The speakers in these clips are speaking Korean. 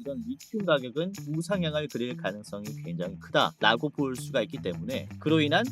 우선 리튬 가격은 우상향을 그릴 가능성이 굉장히 크다라고 볼 수가 있기 때문에 그로 인한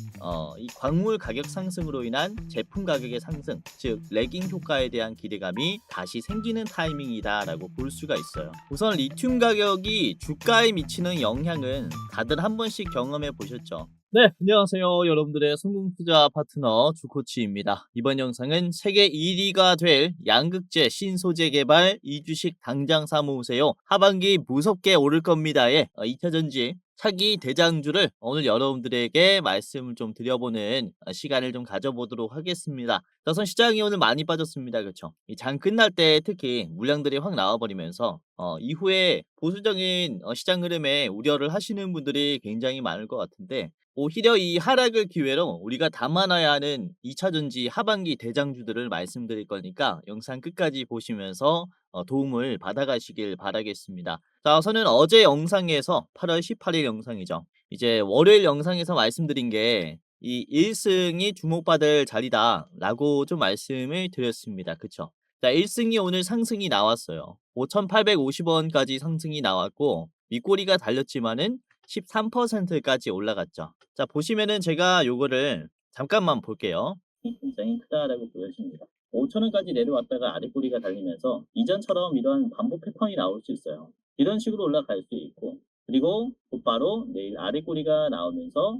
이 광물 가격 상승으로 인한 제품 가격의 상승, 즉 레깅 효과에 대한 기대감이 다시 생기는 타이밍이다라고 볼 수가 있어요. 우선 리튬 가격이 주가에 미치는 영향은 다들 한 번씩 경험해 보셨죠. 네, 안녕하세요. 여러분들의 성공 투자 파트너 주코치입니다. 이번 영상은 세계 1위가 될 양극재 신소재 개발 이주식 당장 사모으세요. 하반기 무섭게 오를 겁니다의 2차 전지 차기 대장주를 오늘 여러분들에게 말씀을 좀 드려보는 시간을 좀 가져보도록 하겠습니다. 우선 시장이 오늘 많이 빠졌습니다. 그렇죠? 이 장 끝날 때 특히 물량들이 확 나와버리면서 이후에 보수적인 시장 흐름에 우려를 하시는 분들이 굉장히 많을 것 같은데 오히려 이 하락을 기회로 우리가 담아놔야 하는 2차 전지 하반기 대장주들을 말씀드릴 거니까 영상 끝까지 보시면서 도움을 받아가시길 바라겠습니다. 자, 우선은 어제 영상에서 8월 18일 영상이죠. 이제 월요일 영상에서 말씀드린 게 이 1승이 주목받을 자리다라고 좀 말씀을 드렸습니다. 그쵸? 자, 1승이 오늘 상승이 나왔어요. 5,850원까지 상승이 나왔고 윗꼬리가 달렸지만은 13%까지 올라갔죠. 자, 보시면은 제가 요거를 잠깐만 볼게요. 굉장히 크다라고 보여집니다. 5,000원까지 내려왔다가 아랫꼬리가 달리면서 이전처럼 이런 반복 패턴이 나올 수 있어요. 이런 식으로 올라갈 수 있고 그리고 곧바로 내일 아랫꼬리가 나오면서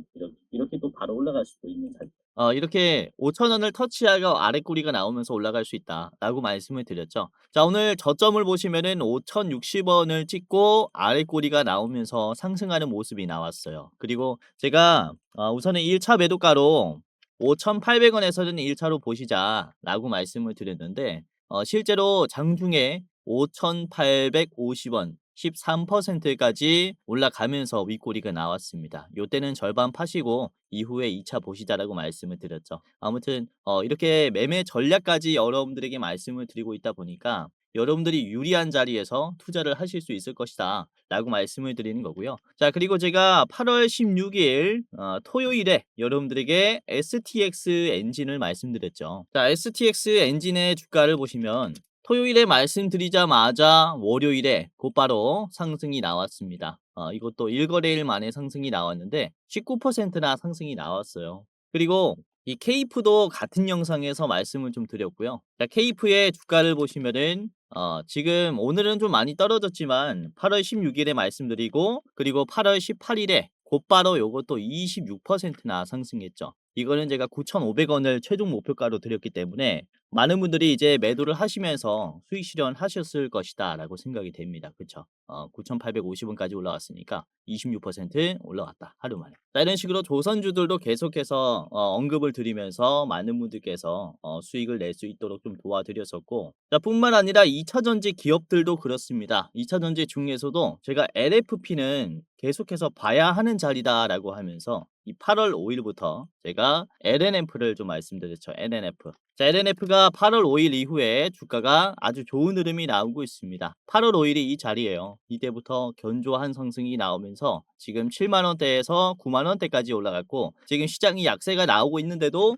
이렇게 또 바로 올라갈 수도 있는 자리. 이렇게 5,000원을 터치하고 아랫꼬리가 나오면서 올라갈 수 있다라고 말씀을 드렸죠. 자, 오늘 저점을 보시면은 5,060원을 찍고 아랫꼬리가 나오면서 상승하는 모습이 나왔어요. 그리고 제가 우선은 1차 매도가로 5,800원에서는 1차로 보시자라고 말씀을 드렸는데 실제로 장중에 5,850원 13%까지 올라가면서 윗꼬리가 나왔습니다. 요때는 절반 파시고 이후에 2차 보시자라고 말씀을 드렸죠. 아무튼 이렇게 매매 전략까지 여러분들에게 말씀을 드리고 있다 보니까 여러분들이 유리한 자리에서 투자를 하실 수 있을 것이다 라고 말씀을 드리는 거고요. 자, 그리고 제가 8월 16일 토요일에 여러분들에게 STX 엔진을 말씀드렸죠. 자, STX 엔진의 주가를 보시면 토요일에 말씀드리자마자 월요일에 곧바로 상승이 나왔습니다. 이것도 1거래일 만에 상승이 나왔는데 19%나 상승이 나왔어요. 그리고 이 케이프도 같은 영상에서 말씀을 좀 드렸고요. 자, 케이프의 주가를 보시면은 지금 오늘은 좀 많이 떨어졌지만 8월 16일에 말씀드리고 그리고 8월 18일에 곧바로 요것도 26%나 상승했죠. 이거는 제가 9,500원을 최종 목표가로 드렸기 때문에 많은 분들이 이제 매도를 하시면서 수익 실현하셨을 것이다라고 생각이 됩니다. 그쵸? 9,850원까지 올라왔으니까 26% 올라왔다. 하루 만에. 자, 이런 식으로 조선주들도 계속해서 언급을 드리면서 많은 분들께서 수익을 낼 수 있도록 좀 도와드렸었고 자, 뿐만 아니라 2차 전지 기업들도 그렇습니다. 2차 전지 중에서도 제가 LFP는 계속해서 봐야 하는 자리다라고 하면서 이 8월 5일부터 제가 LNF를 좀 말씀드렸죠. LNF. 자, LNF가 8월 5일 이후에 주가가 아주 좋은 흐름이 나오고 있습니다. 8월 5일이 이 자리예요. 이때부터 견조한 상승이 나오면서 지금 7만 원대에서 9만 원대까지 올라갔고 지금 시장이 약세가 나오고 있는데도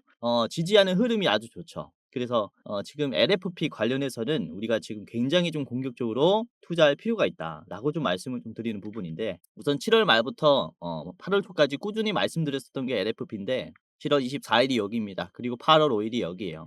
지지하는 흐름이 아주 좋죠. 그래서 지금 LFP 관련해서는 우리가 지금 굉장히 좀 공격적으로 투자할 필요가 있다라고 좀 말씀을 좀 드리는 부분인데 우선 7월 말부터 8월 초까지 꾸준히 말씀드렸었던 게 LFP인데 7월 24일이 여기입니다. 그리고 8월 5일이 여기예요.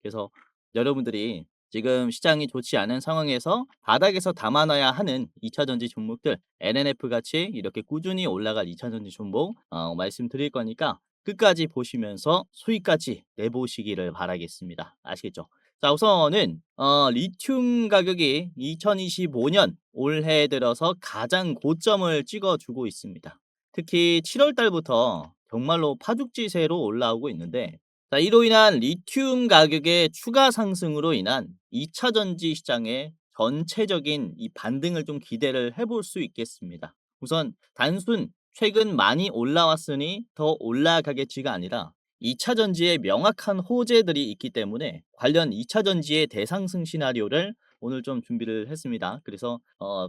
그래서 여러분들이 지금 시장이 좋지 않은 상황에서 바닥에서 담아놔야 하는 2차 전지 종목들 LNF 같이 이렇게 꾸준히 올라갈 2차 전지 종목 말씀드릴 거니까 끝까지 보시면서 수익까지 내보시기를 바라겠습니다. 아시겠죠? 자, 우선은 리튬 가격이 2025년 올해 들어서 가장 고점을 찍어주고 있습니다. 특히 7월 달부터 정말로 파죽지세로 올라오고 있는데 자, 이로 인한 리튬 가격의 추가 상승으로 인한 2차 전지 시장의 전체적인 이 반등을 좀 기대를 해볼 수 있겠습니다. 우선 단순 최근 많이 올라왔으니 더 올라가겠지가 아니라 2차 전지에 명확한 호재들이 있기 때문에 관련 2차 전지의 대상승 시나리오를 오늘 좀 준비를 했습니다. 그래서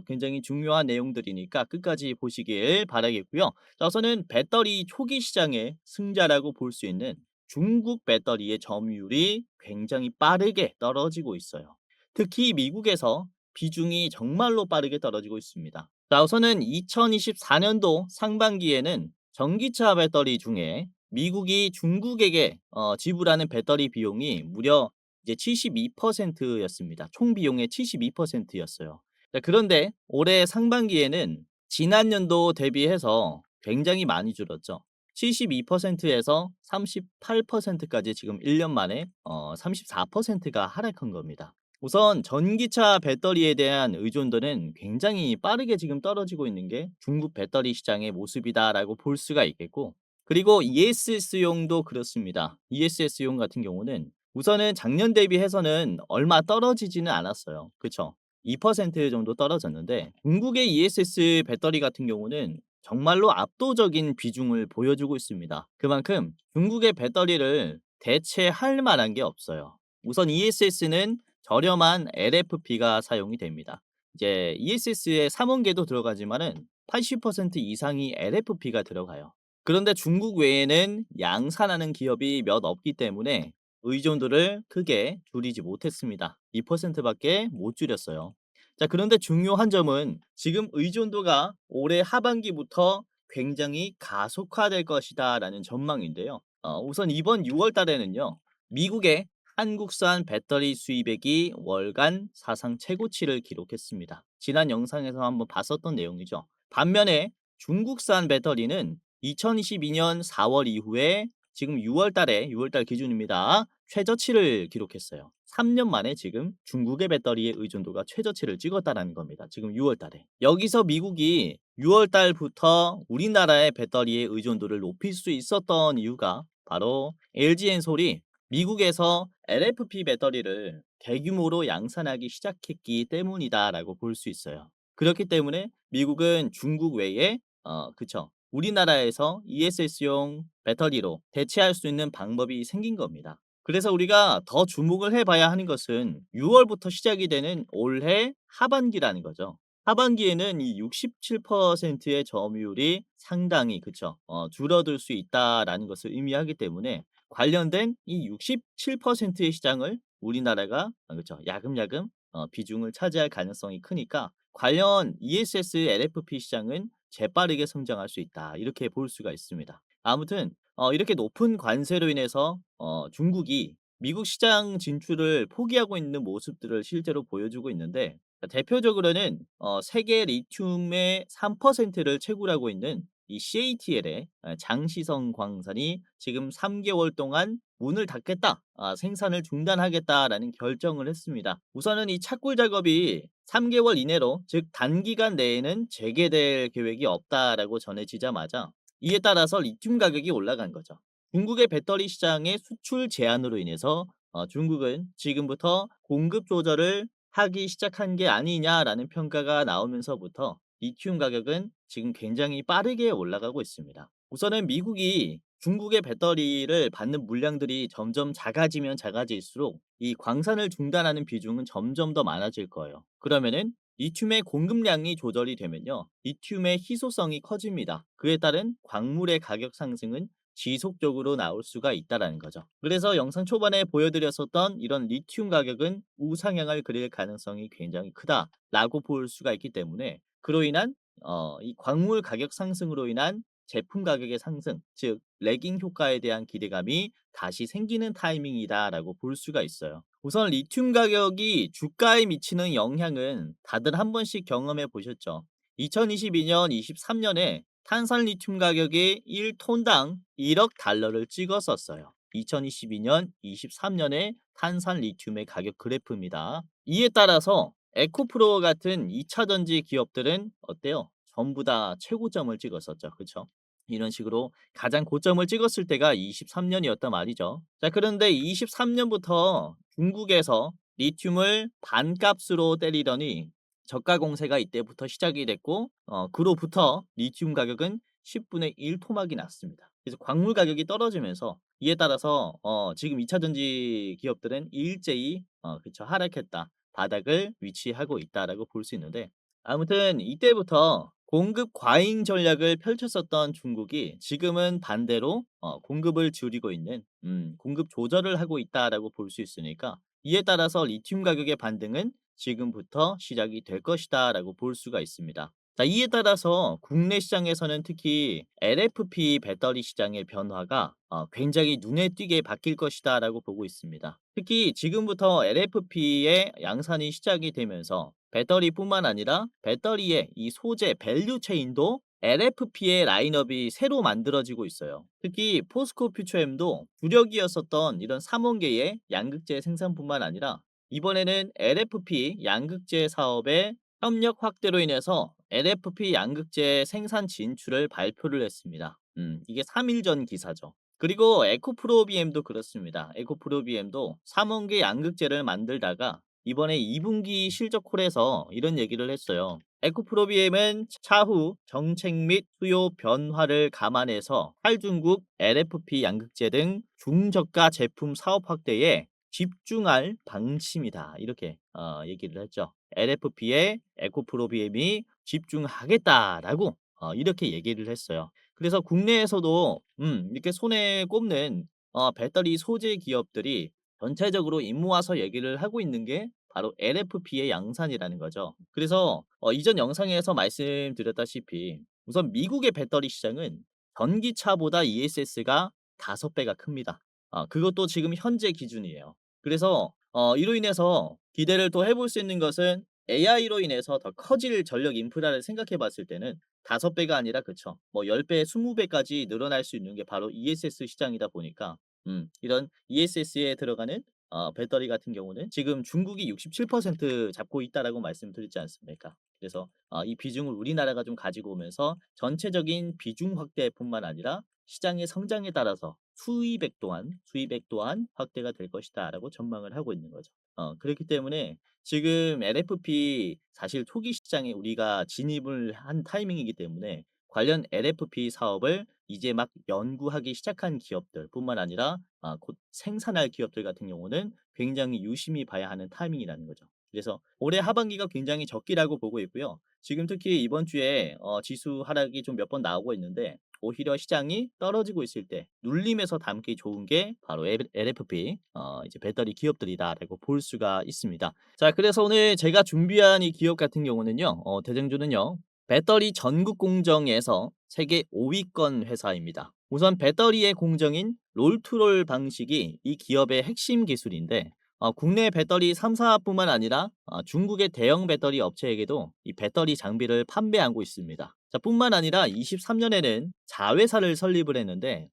굉장히 중요한 내용들이니까 끝까지 보시길 바라겠고요. 자, 우선은 배터리 초기 시장의 승자라고 볼 수 있는 중국 배터리의 점유율이 굉장히 빠르게 떨어지고 있어요. 특히 미국에서 비중이 정말로 빠르게 떨어지고 있습니다. 자, 우선은 2024년도 상반기에는 전기차 배터리 중에 미국이 중국에게 지불하는 배터리 비용이 무려 이제 72%였습니다. 총 비용의 72%였어요. 자, 그런데 올해 상반기에는 지난 연도 대비해서 굉장히 많이 줄었죠. 72%에서 38%까지 지금 1년 만에 34%가 하락한 겁니다. 우선 전기차 배터리에 대한 의존도는 굉장히 빠르게 지금 떨어지고 있는 게 중국 배터리 시장의 모습이다라고 볼 수가 있겠고, 그리고 ESS용도 그렇습니다. ESS용 같은 경우는 우선은 작년 대비해서는 얼마 떨어지지는 않았어요. 그쵸? 2% 정도 떨어졌는데 중국의 ESS 배터리 같은 경우는 정말로 압도적인 비중을 보여주고 있습니다. 그만큼 중국의 배터리를 대체할 만한 게 없어요. 우선 ESS는 저렴한 LFP가 사용이 됩니다. 이제 ESS에 삼원계도 들어가지만은 80% 이상이 LFP가 들어가요. 그런데 중국 외에는 양산하는 기업이 몇 없기 때문에 의존도를 크게 줄이지 못했습니다. 2%밖에 못 줄였어요. 자, 그런데 중요한 점은 지금 의존도가 올해 하반기부터 굉장히 가속화될 것이다라는 전망인데요. 우선 이번 6월 달에는요. 미국의 한국산 배터리 수입액이 월간 사상 최고치를 기록했습니다. 지난 영상에서 한번 봤었던 내용이죠. 반면에 중국산 배터리는 2022년 4월 이후에 지금 6월 달에 6월 달 기준입니다. 최저치를 기록했어요. 3년 만에 지금 중국의 배터리의 의존도가 최저치를 찍었다는 겁니다. 지금 6월 달에. 여기서 미국이 6월 달부터 우리나라의 배터리의 의존도를 높일 수 있었던 이유가 바로 LG엔솔이 미국에서 LFP 배터리를 대규모로 양산하기 시작했기 때문이다라고 볼 수 있어요. 그렇기 때문에 미국은 중국 외에 그쵸. 우리나라에서 ESS용 배터리로 대체할 수 있는 방법이 생긴 겁니다. 그래서 우리가 더 주목을 해봐야 하는 것은 6월부터 시작이 되는 올해 하반기라는 거죠. 하반기에는 이 67%의 점유율이 상당히 그쵸. 줄어들 수 있다라는 것을 의미하기 때문에 관련된 이 67%의 시장을 우리나라가 그쵸. 야금야금 비중을 차지할 가능성이 크니까 관련 ESS LFP 시장은 재빠르게 성장할 수 있다. 이렇게 볼 수가 있습니다. 아무튼 이렇게 높은 관세로 인해서 중국이 미국 시장 진출을 포기하고 있는 모습들을 실제로 보여주고 있는데, 대표적으로는 세계 리튬의 3%를 채굴하고 있는 이 CATL의 장시성 광산이 지금 3개월 동안 문을 닫겠다, 생산을 중단하겠다라는 결정을 했습니다. 우선은 이 착굴 작업이 3개월 이내로, 즉 단기간 내에는 재개될 계획이 없다라고 전해지자마자 이에 따라서 리튬 가격이 올라간 거죠. 중국의 배터리 시장의 수출 제한으로 인해서 중국은 지금부터 공급 조절을 하기 시작한 게 아니냐라는 평가가 나오면서부터 리튬 가격은 지금 굉장히 빠르게 올라가고 있습니다. 우선은 미국이 중국의 배터리를 받는 물량들이 점점 작아지면 작아질수록 이 광산을 중단하는 비중은 점점 더 많아질 거예요. 그러면은 리튬의 공급량이 조절이 되면요. 리튬의 희소성이 커집니다. 그에 따른 광물의 가격 상승은 지속적으로 나올 수가 있다는 거죠. 그래서 영상 초반에 보여드렸었던 이런 리튬 가격은 우상향을 그릴 가능성이 굉장히 크다라고 볼 수가 있기 때문에, 그로 인한 이 광물 가격 상승으로 인한 제품 가격의 상승, 즉 레깅 효과에 대한 기대감이 다시 생기는 타이밍이다라고 볼 수가 있어요. 우선 리튬 가격이 주가에 미치는 영향은 다들 한 번씩 경험해 보셨죠. 2022년, 23년에 탄산 리튬 가격이 1톤당 1억 달러를 찍었었어요. 2022년, 23년에 탄산 리튬의 가격 그래프입니다. 이에 따라서 에코프로 같은 2차 전지 기업들은 어때요? 전부 다 최고점을 찍었었죠. 그쵸? 이런 식으로 가장 고점을 찍었을 때가 23년이었단 말이죠. 자, 그런데 23년부터 중국에서 리튬을 반값으로 때리더니 저가 공세가 이때부터 시작이 됐고, 그로부터 리튬 가격은 10분의 1 토막이 났습니다. 그래서 광물 가격이 떨어지면서 이에 따라서 지금 2차 전지 기업들은 일제히 그쵸, 하락했다. 바닥을 위치하고 있다라고 볼 수 있는데, 아무튼 이때부터 공급 과잉 전략을 펼쳤었던 중국이 지금은 반대로 공급을 줄이고 있는, 공급 조절을 하고 있다라고 볼 수 있으니까, 이에 따라서 리튬 가격의 반등은 지금부터 시작이 될 것이다라고 볼 수가 있습니다. 자, 이에 따라서 국내 시장에서는 특히 LFP 배터리 시장의 변화가 굉장히 눈에 띄게 바뀔 것이다라고 보고 있습니다. 특히 지금부터 LFP의 양산이 시작이 되면서 배터리뿐만 아니라 배터리의 이 소재 밸류 체인도 LFP의 라인업이 새로 만들어지고 있어요. 특히 포스코 퓨처엠도 주력이었었던 이런 3원계의 양극재 생산뿐만 아니라 이번에는 LFP 양극재 사업의 협력 확대로 인해서 LFP 양극재 생산 진출을 발표를 했습니다. 이게 3일 전 기사죠. 그리고 에코프로비엠도 그렇습니다. 에코프로비엠도 3원계 양극재를 만들다가 이번에 2분기 실적 콜에서 이런 얘기를 했어요. 에코프로비엠은 차후 정책 및 수요 변화를 감안해서 탈중국 LFP 양극재 등 중저가 제품 사업 확대에 집중할 방침이다. 이렇게 얘기를 했죠. LFP에 에코프로비엠이 집중하겠다라고 이렇게 얘기를 했어요. 그래서 국내에서도 이렇게 손에 꼽는 배터리 소재 기업들이 전체적으로 입모아서 얘기를 하고 있는 게 바로 LFP의 양산이라는 거죠. 그래서 이전 영상에서 말씀드렸다시피 우선 미국의 배터리 시장은 전기차보다 ESS가 5배가 큽니다. 그것도 지금 현재 기준이에요. 그래서 이로 인해서 기대를 또 해볼 수 있는 것은 AI로 인해서 더 커질 전력 인프라를 생각해 봤을 때는 5배가 아니라 그쵸. 뭐 10배, 20배까지 늘어날 수 있는 게 바로 ESS 시장이다 보니까 이런 ESS에 들어가는 배터리 같은 경우는 지금 중국이 67% 잡고 있다라고 말씀드렸지 않습니까? 그래서 이 비중을 우리나라가 좀 가지고 오면서 전체적인 비중 확대뿐만 아니라 시장의 성장에 따라서 수입액 또한 확대가 될 것이다라고 전망을 하고 있는 거죠. 그렇기 때문에 지금 LFP 사실 초기 시장에 우리가 진입을 한 타이밍이기 때문에 관련 LFP 사업을 이제 막 연구하기 시작한 기업들뿐만 아니라 곧 생산할 기업들 같은 경우는 굉장히 유심히 봐야 하는 타이밍이라는 거죠. 그래서 올해 하반기가 굉장히 적기라고 보고 있고요. 지금 특히 이번 주에 지수 하락이 좀 몇 번 나오고 있는데 오히려 시장이 떨어지고 있을 때 눌림에서 담기 좋은 게 바로 LFP 이제 배터리 기업들이다라고 볼 수가 있습니다. 자, 그래서 오늘 제가 준비한 이 기업 같은 경우는요. 대장주는요. 배터리 전국 공정에서 세계 5위권 회사입니다. 우선 배터리의 공정인 롤투롤 방식이 이 기업의 핵심 기술인데 국내 배터리 3사뿐만 아니라 중국의 대형 배터리 업체에게도 이 배터리 장비를 판매하고 있습니다. 자, 뿐만 아니라 23년에는 자회사를 설립을 했는데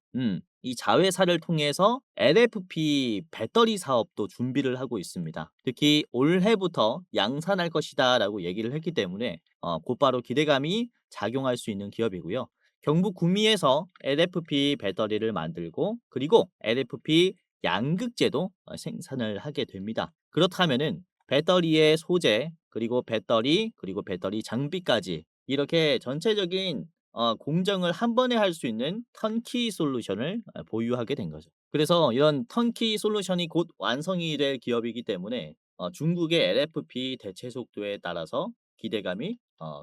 이 자회사를 통해서 LFP 배터리 사업도 준비를 하고 있습니다. 특히 올해부터 양산할 것이다 라고 얘기를 했기 때문에 곧바로 기대감이 작용할 수 있는 기업이고요. 경북 구미에서 LFP 배터리를 만들고 그리고 LFP 양극재도 생산을 하게 됩니다. 그렇다면은 배터리의 소재 그리고 배터리 장비까지 이렇게 전체적인 공정을 한 번에 할 수 있는 턴키 솔루션을 보유하게 된 거죠. 그래서 이런 턴키 솔루션이 곧 완성이 될 기업이기 때문에 중국의 LFP 대체 속도에 따라서 기대감이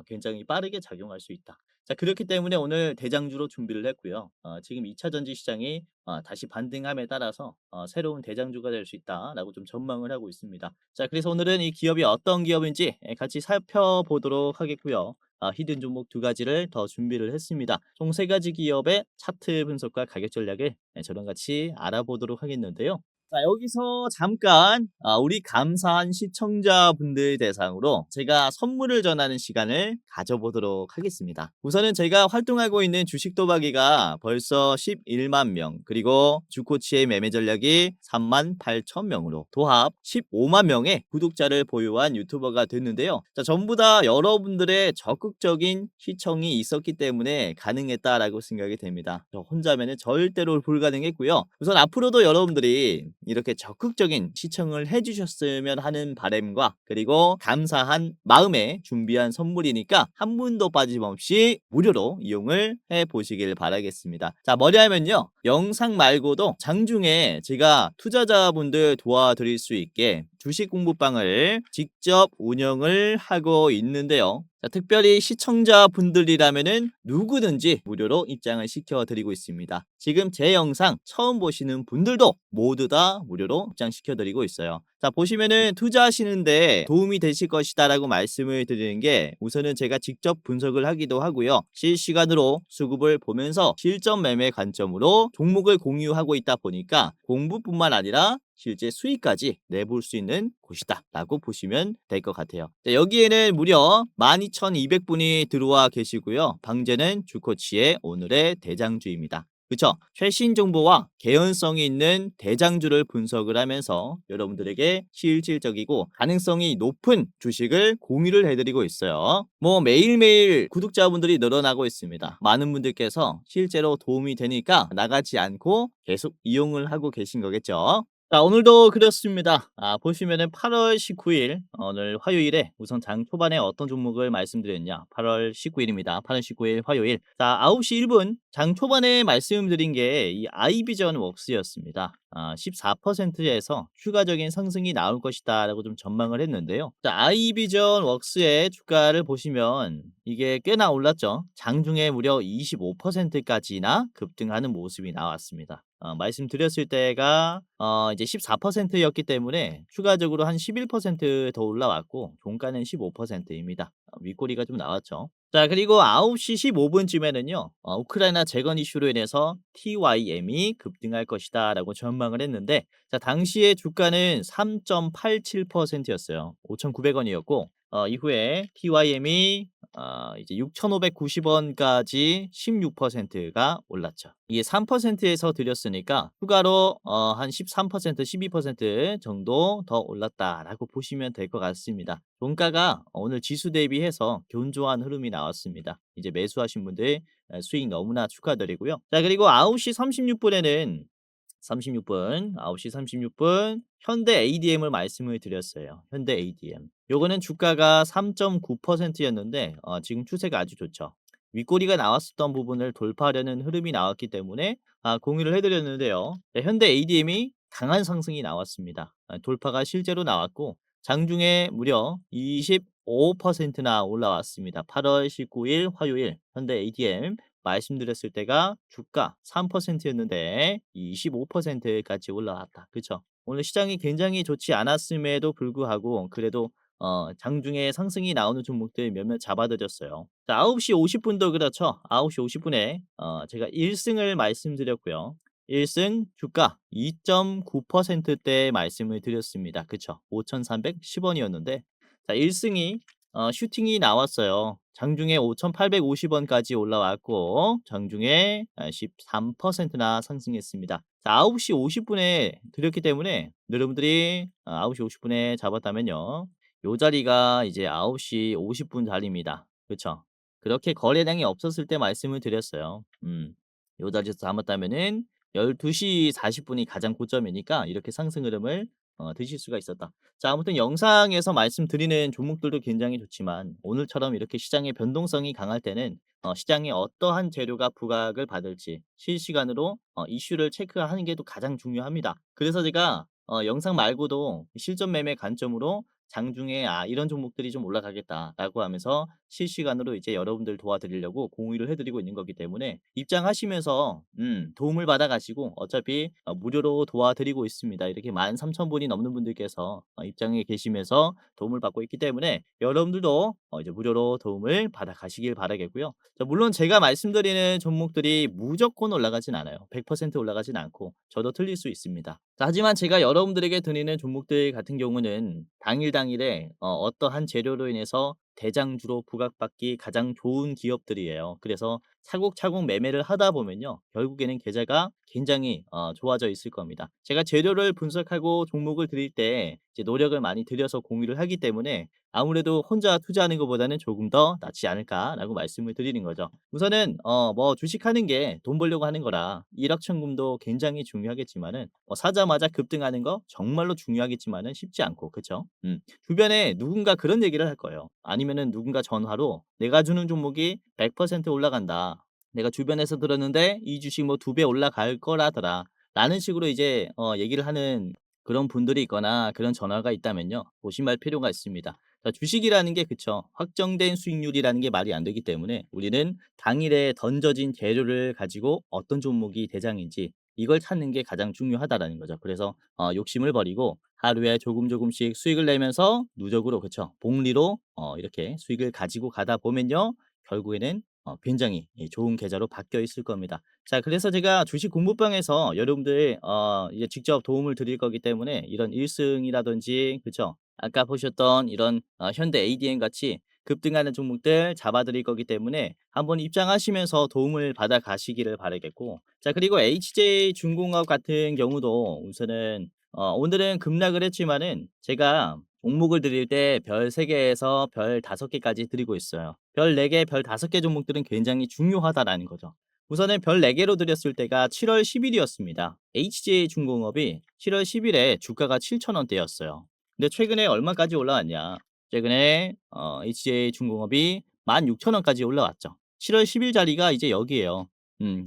굉장히 빠르게 작용할 수 있다. 자, 그렇기 때문에 오늘 대장주로 준비를 했고요. 지금 2차 전지 시장이 다시 반등함에 따라서 새로운 대장주가 될 수 있다라고 좀 전망을 하고 있습니다. 자, 그래서 오늘은 이 기업이 어떤 기업인지 같이 살펴보도록 하겠고요. 히든 종목 2가지를 더 준비를 했습니다. 총 3가지 기업의 차트 분석과 가격 전략을 저랑 같이 알아보도록 하겠는데요. 자, 여기서 잠깐 우리 감사한 시청자분들 대상으로 제가 선물을 전하는 시간을 가져보도록 하겠습니다. 우선은 제가 활동하고 있는 주식 도박이가 벌써 11만 명, 그리고 주코치의 매매 전략이 3만 8천 명으로 도합 15만 명의 구독자를 보유한 유튜버가 됐는데요. 자, 전부 다 여러분들의 적극적인 시청이 있었기 때문에 가능했다라고 생각이 됩니다. 저 혼자면은 절대로 불가능했고요. 우선 앞으로도 여러분들이 이렇게 적극적인 시청을 해주셨으면 하는 바람과 그리고 감사한 마음에 준비한 선물이니까 한 분도 빠짐없이 무료로 이용을 해보시길 바라겠습니다. 자, 뭐냐면요, 영상 말고도 장중에 제가 투자자분들 도와드릴 수 있게 주식 공부방을 직접 운영을 하고 있는데요. 자, 특별히 시청자분들이라면은 누구든지 무료로 입장을 시켜드리고 있습니다. 지금 제 영상 처음 보시는 분들도 모두 다 무료로 입장시켜드리고 있어요. 자, 보시면은 투자하시는데 도움이 되실 것이다라고 말씀을 드리는 게 우선은 제가 직접 분석을 하기도 하고요. 실시간으로 수급을 보면서 실전 매매 관점으로 종목을 공유하고 있다 보니까 공부뿐만 아니라 실제 수익까지 내볼 수 있는 곳이다 라고 보시면 될 것 같아요. 자, 여기에는 무려 12,200분이 들어와 계시고요. 방제는 주코치의 오늘의 대장주입니다. 그쵸? 최신 정보와 개연성이 있는 대장주를 분석을 하면서 여러분들에게 실질적이고 가능성이 높은 주식을 공유를 해드리고 있어요. 뭐 매일매일 구독자분들이 늘어나고 있습니다. 많은 분들께서 실제로 도움이 되니까 나가지 않고 계속 이용을 하고 계신 거겠죠. 자, 오늘도 그렇습니다. 보시면은 8월 19일 오늘 화요일에 우선 장 초반에 어떤 종목을 말씀드렸냐. 8월 19일입니다. 8월 19일 화요일. 자, 9시 1분 장 초반에 말씀드린 게 이 아이비전 웍스였습니다. 14%에서 추가적인 상승이 나올 것이다라고 좀 전망을 했는데요. 자, 아이비전 웍스의 주가를 보시면 이게 꽤나 올랐죠. 장중에 무려 25%까지나 급등하는 모습이 나왔습니다. 말씀드렸을 때가 이제 14%였기 때문에 추가적으로 한 11%더 올라왔고 종가는 15%입니다. 윗꼬리가 좀 나왔죠. 자, 그리고 9시 15분쯤에는요. 우크라이나 재건 이슈로 인해서 TYM이 급등할 것이다 라고 전망을 했는데 자, 당시에 주가는 3.87%였어요. 5,900원이었고 이후에 TYM이 이제 6,590원까지 16%가 올랐죠. 이게 3%에서 드렸으니까 추가로 한 13%, 12% 정도 더 올랐다라고 보시면 될 것 같습니다. 종가가 오늘 지수 대비해서 견조한 흐름이 나왔습니다. 이제 매수하신 분들 수익 너무나 축하드리고요. 자, 그리고 9시 36분에는 9시 36분 현대 ADM을 말씀을 드렸어요. 현대 ADM. 요거는 주가가 3.9%였는데 지금 추세가 아주 좋죠. 윗꼬리가 나왔었던 부분을 돌파하려는 흐름이 나왔기 때문에 공유를 해드렸는데요. 네, 현대 ADM이 강한 상승이 나왔습니다. 돌파가 실제로 나왔고 장중에 무려 25%나 올라왔습니다. 8월 19일 화요일 현대 ADM 말씀드렸을 때가 주가 3%였는데 25%까지 올라왔다. 그쵸? 오늘 시장이 굉장히 좋지 않았음에도 불구하고 그래도 장중에 상승이 나오는 종목들 몇몇 잡아드렸어요. 자, 9시 50분도 그렇죠. 9시 50분에 제가 1승을 말씀드렸고요. 1승 주가 2.9%대 말씀을 드렸습니다. 그쵸? 5,310원이었는데 자, 1승이 슈팅이 나왔어요. 장중에 5,850원까지 올라왔고 장중에 13%나 상승했습니다. 자, 9시 50분에 드렸기 때문에 여러분들이 9시 50분에 잡았다면요. 요 자리가 이제 9시 50분 자리입니다. 그쵸? 그렇게 거래량이 없었을 때 말씀을 드렸어요. 요 자리에서 잡았다면은 12시 40분이 가장 고점이니까 이렇게 상승 흐름을 드실 수가 있었다. 자, 아무튼 영상에서 말씀드리는 종목들도 굉장히 좋지만 오늘처럼 이렇게 시장의 변동성이 강할 때는 시장에 어떠한 재료가 부각을 받을지 실시간으로 이슈를 체크하는 게 또 가장 중요합니다. 그래서 제가 영상 말고도 실전 매매 관점으로 장중에 이런 종목들이 좀 올라가겠다라고 하면서 실시간으로 이제 여러분들 도와드리려고 공유를 해드리고 있는 거기 때문에 입장하시면서 도움을 받아가시고 어차피 무료로 도와드리고 있습니다. 이렇게 13,000분이 넘는 분들께서 입장에 계시면서 도움을 받고 있기 때문에 여러분들도 이제 무료로 도움을 받아가시길 바라겠고요. 자, 물론 제가 말씀드리는 종목들이 무조건 올라가진 않아요. 100% 올라가진 않고 저도 틀릴 수 있습니다. 자, 하지만 제가 여러분들에게 드리는 종목들 같은 경우는 당일에 어떠한 재료로 인해서 대장주로 부각받기 가장 좋은 기업들이에요. 그래서 차곡차곡 매매를 하다 보면요. 결국에는 계좌가 굉장히 좋아져 있을 겁니다. 제가 재료를 분석하고 종목을 드릴 때 이제 노력을 많이 들여서 공유를 하기 때문에 아무래도 혼자 투자하는 것보다는 조금 더 낫지 않을까라고 말씀을 드리는 거죠. 우선은 뭐 주식하는 게 돈 벌려고 하는 거라 일확천금도 굉장히 중요하겠지만은 사자마자 급등하는 거 정말로 중요하겠지만은 쉽지 않고 그쵸? 주변에 누군가 그런 얘기를 할 거예요. 아니면은 누군가 전화로 "내가 주는 종목이 100% 올라간다. 내가 주변에서 들었는데 이 주식 뭐 2배 올라갈 거라더라." 라는 식으로 이제 얘기를 하는 그런 분들이 있거나 그런 전화가 있다면요. 조심할 필요가 있습니다. 자, 주식이라는 게 그쵸. 확정된 수익률이라는 게 말이 안 되기 때문에 우리는 당일에 던져진 재료를 가지고 어떤 종목이 대장인지 이걸 찾는 게 가장 중요하다라는 거죠. 그래서 욕심을 버리고 하루에 조금 조금씩 수익을 내면서 누적으로 그쵸. 복리로 이렇게 수익을 가지고 가다 보면요. 결국에는 굉장히 좋은 계좌로 바뀌어 있을 겁니다. 자, 그래서 제가 주식 공부방에서 여러분들 이제 직접 도움을 드릴 거기 때문에 이런 1 승이라든지 그쵸? 아까 보셨던 이런 현대 ADM 같이 급등하는 종목들 잡아 드릴 거기 때문에 한번 입장하시면서 도움을 받아 가시기를 바라겠고, 자, 그리고 HJ중공업 같은 경우도 우선은 오늘은 급락을 했지만은 제가 종목을 드릴 때 별 3 개에서 별 5 개까지 드리고 있어요. 별 4 개, 별 5개 종목들은 굉장히 중요하다라는 거죠. 우선은 별 4 개로 드렸을 때가 7월 10 일이었습니다. HJ중공업이 7월 10 일에 주가가 7천 원대였어요. 근데 최근에 얼마까지 올라왔냐? 최근에 HJ중공업이 16,000원까지 올라왔죠. 7월 10일 자리가 이제 여기예요.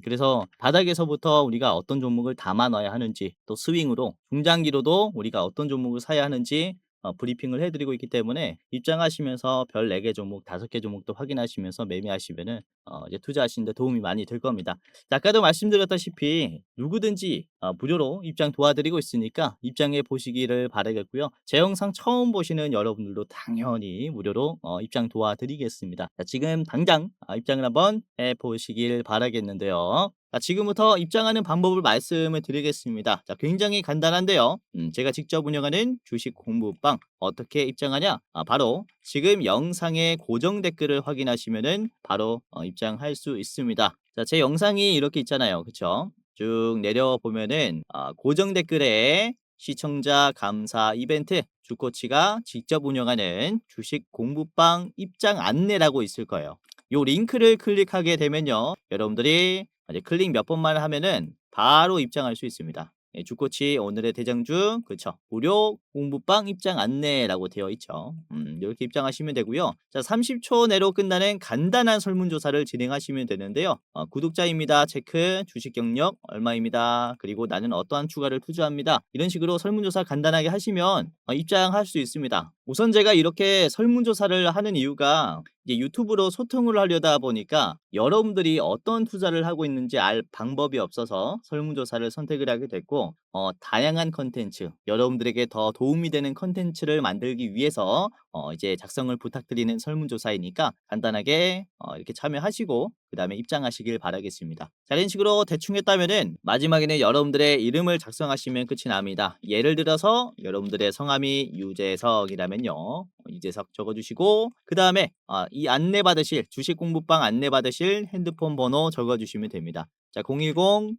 그래서 바닥에서부터 우리가 어떤 종목을 담아 놔야 하는지, 또 스윙으로 중장기로도 우리가 어떤 종목을 사야 하는지 브리핑을 해 드리고 있기 때문에 입장하시면서 별 4개 종목, 5개 종목도 확인하시면서 매매하시면은 이제 투자하시는 데 도움이 많이 될 겁니다. 자, 아까도 말씀드렸다시피 누구든지 무료로 입장 도와드리고 있으니까 입장해 보시기를 바라겠고요. 제 영상 처음 보시는 여러분들도 당연히 무료로 입장 도와드리겠습니다. 자, 지금 당장 입장을 한번 해 보시길 바라겠는데요. 자, 지금부터 입장하는 방법을 말씀을 드리겠습니다. 자, 굉장히 간단한데요. 제가 직접 운영하는 주식 공부방 어떻게 입장하냐? 바로 지금 영상의 고정 댓글을 확인하시면은 바로 입장할 수 있습니다. 자, 제 영상이 이렇게 있잖아요. 그쵸? 쭉 내려보면은 고정 댓글에 시청자 감사 이벤트 주코치가 직접 운영하는 주식 공부방 입장 안내라고 있을 거예요. 요 링크를 클릭하게 되면요. 여러분들이 이제 클릭 몇 번만 하면은 바로 입장할 수 있습니다. 예, 주코치 오늘의 대장주 그쵸. 무료 공부방 입장 안내라고 되어 있죠. 이렇게 입장하시면 되고요. 자, 30초 내로 끝나는 간단한 설문조사를 진행하시면 되는데요. 구독자입니다. 체크, 주식 경력 얼마입니다. 그리고 나는 어떠한 추가를 투자합니다. 이런 식으로 설문조사 간단하게 하시면 입장할 수 있습니다. 우선 제가 이렇게 설문조사를 하는 이유가 이제 유튜브로 소통을 하려다 보니까 여러분들이 어떤 투자를 하고 있는지 알 방법이 없어서 설문조사를 선택을 하게 됐고, 다양한 컨텐츠, 여러분들에게 더 도움이 되는 컨텐츠를 만들기 위해서 이제 작성을 부탁드리는 설문조사이니까 간단하게 이렇게 참여하시고 그 다음에 입장하시길 바라겠습니다. 자, 이런 식으로 대충 했다면은 마지막에는 여러분들의 이름을 작성하시면 끝이 납니다. 예를 들어서 여러분들의 성함이 유재석이라면요. 유재석 적어주시고 그 다음에 이 안내받으실 주식 공부방 안내받으실 핸드폰 번호 적어주시면 됩니다. 자, 010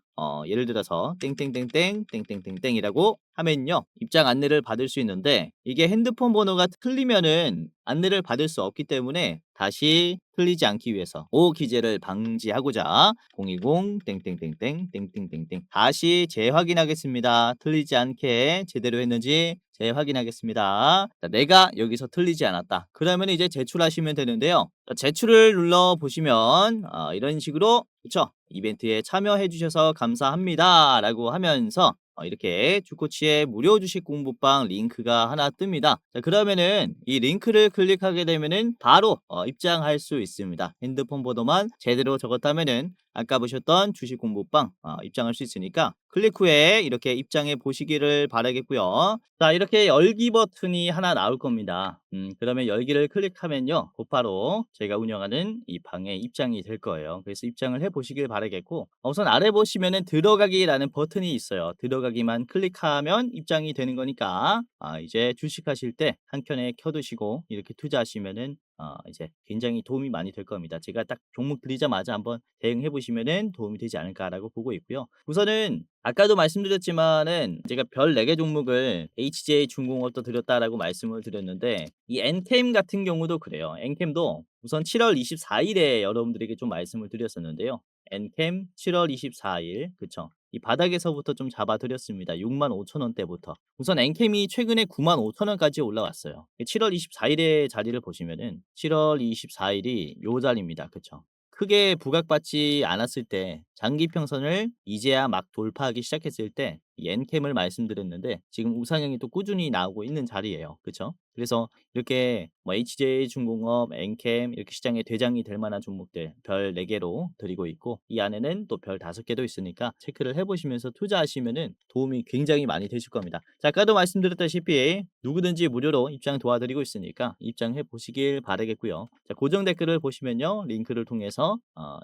예를 들어서 땡땡땡땡 땡땡땡땡이라고 하면요. 입장 안내를 받을 수 있는데 이게 핸드폰 번호가 틀리면은 안내를 받을 수 없기 때문에 다시 틀리지 않기 위해서 오기재를 방지하고자 010 땡땡땡땡 땡땡땡땡 다시 재확인하겠습니다. 틀리지 않게 제대로 했는지 재확인하겠습니다. 자, 내가 여기서 틀리지 않았다. 그러면 이제 제출하시면 되는데요. 자, 제출을 눌러 보시면 이런 식으로 그쵸? 이벤트에 참여해 주셔서 감사합니다라고 하면서 이렇게 주코치의 무료 주식 공부방 링크가 하나 뜹니다. 자, 그러면은 이 링크를 클릭하게 되면은 바로 입장할 수 있습니다. 핸드폰 번호만 제대로 적었다면은 아까 보셨던 주식 공부방 입장할 수 있으니까 클릭 후에 이렇게 입장해 보시기를 바라겠고요. 자, 이렇게 열기 버튼이 하나 나올 겁니다. 그러면 열기를 클릭하면요. 곧바로 제가 운영하는 이 방에 입장이 될 거예요. 그래서 입장을 해 보시길 바라겠고, 우선 아래 보시면은 들어가기라는 버튼이 있어요. 들어가기만 클릭하면 입장이 되는 거니까 이제 주식하실 때 한 켠에 켜두시고 이렇게 투자하시면은 이제 굉장히 도움이 많이 될 겁니다. 제가 딱 종목 드리자마자 한번 대응해 보시면은 도움이 되지 않을까라고 보고 있고요. 우선은 아까도 말씀드렸지만은 제가 별 4개 종목을 HJ중공업도 드렸다라고 말씀을 드렸는데 이 엔캠 같은 경우도 그래요. 엔캠도 우선 7월 24 일에 여러분들에게 좀 말씀을 드렸었는데요. 엔캠 7월 24 일 그쵸. 이 바닥에서부터 좀 잡아 드렸습니다. 65,000원대부터. 우선 엔캠이 최근에 95,000원까지 올라왔어요. 7월 24 일의 자리를 보시면은 7월 24 일이 요 자리입니다. 그쵸. 크게 부각받지 않았을 때 장기 평선을 이제야 막 돌파하기 시작했을 때 이 엔캠을 말씀드렸는데 지금 우상향이 또 꾸준히 나오고 있는 자리예요. 그쵸? 그래서 이렇게 뭐 HJ중공업, 엔캠 이렇게 시장의 대장이 될 만한 종목들 별 4 개로 드리고 있고 이 안에는 또 별 5 개도 있으니까 체크를 해 보시면서 투자하시면은 도움이 굉장히 많이 되실 겁니다. 자, 아까도 말씀드렸다시피 누구든지 무료로 입장 도와드리고 있으니까 입장해 보시길 바라겠고요. 자, 고정 댓글을 보시면요. 링크를 통해서